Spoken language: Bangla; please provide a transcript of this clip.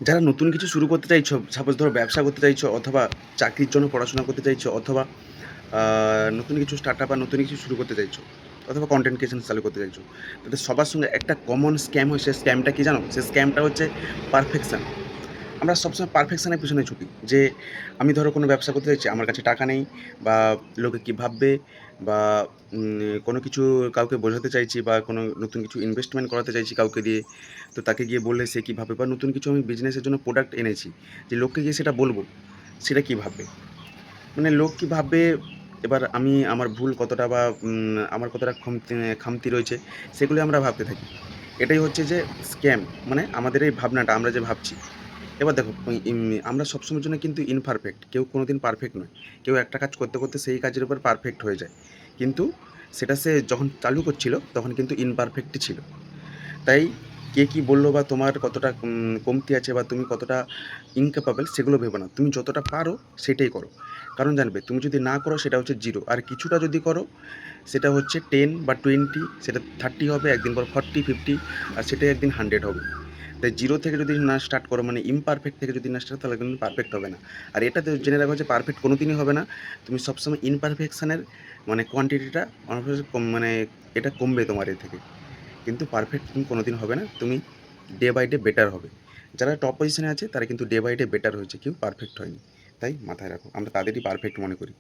যারা নতুন কিছু শুরু করতে চাইছো, সাপোজ ধরো ব্যবসা করতে চাইছো অথবা চাকরির জন্য পড়াশোনা করতে চাইছো অথবা আ নতুন কিছু স্টার্টআপ বা নতুন কিছু শুরু করতে চাইছো অথবা কনটেন্ট ক্রিয়েশন চালু করতে চাইছো। তাদের সবার সঙ্গে একটা কমন স্ক্যাম হয়, সে স্ক্যামটা কি জানো? সে স্ক্যামটা হচ্ছে পারফেকশন। আমরা সবসময় পারফেকশনের পেছনে ছুটি। যে আমি ধরো কোনো ব্যবসা করতে চাইছি, আমার কাছে টাকা নেই বা লোকে কি ভাববে বা কোনো কিছু কাউকে বোঝাতে চাইছি বা কোনো নতুন কিছু ইনভেস্টমেন্ট করাতে চাইছি কাউকে দিয়ে। তো তাকে গিয়ে বললে সে কি ভাববে? বা নতুন কিছু আমি বিজনেসের জন্য প্রোডাক্ট এনেছি। যে লোককে গিয়ে সেটা বলব, সেটা কি ভাববে? মানে লোক কি ভাববে? এবার আমি আমার ভুল কতটা বা আমার কতটা খামতি রয়েছে, সেগুলো আমরা ভাবতে থাকি। এটাই হচ্ছে যে স্ক্যাম। মানে আমাদের এই ভাবনাটা আমরা যে ভাবছি। এবার দেখো আমরা সবসময়ের জন্য কিন্তু ইমপারফেক্ট। কেউ কোনোদিন পারফেক্ট নয়। কেউ একটা কাজ করতে, করতে সেই কাজের উপর পারফেক্ট হয়ে যায়। কিন্তু সেটা সে যখন চালু করছিল তখন কিন্তু ইমপারফেক্টই ছিল। তাই কে কি বলল বা তোমার কতটা কমতি আছে বা তুমি কতটা ইনক্যাপাবল সেগুলো ভেবো না। তুমি যতটা পারো সেটাই করো। কারণ জানবে তুমি যদি না করো সেটা হচ্ছে 0, আর কিছুটা যদি করো সেটা হচ্ছে 10 বা 20, সেটা 30 হবে, একদিন পর 40, 50, আর সেটাই একদিন 100 হবে। তাই 0 থেকে যদি না স্টার্ট করো, মানে ইমপারফেক্ট থেকে যদি না স্টার্ট, তাহলে কিন্তু পারফেক্ট হবে না। আর এটাতে জেনে রাখো যে পারফেক্ট কোনোদিনই হবে না। তুমি সবসময় ইমপারফেকশনের মানে কোয়ান্টিটিটা অনেক মানে এটা কমবে তোমার এ থেকে। কিন্তু পারফেক্ট তুমি কোনোদিন হবে না। তুমি ডে বাই ডে বেটার হবে। যারা টপ পজিশনে আছে তারা কিন্তু ডে বাই ডে বেটার হয়েছে। কেউ পারফেক্ট হয়নি। তাই মাথায় রাখো। আমরা তাদেরই পারফেক্ট মনে করি।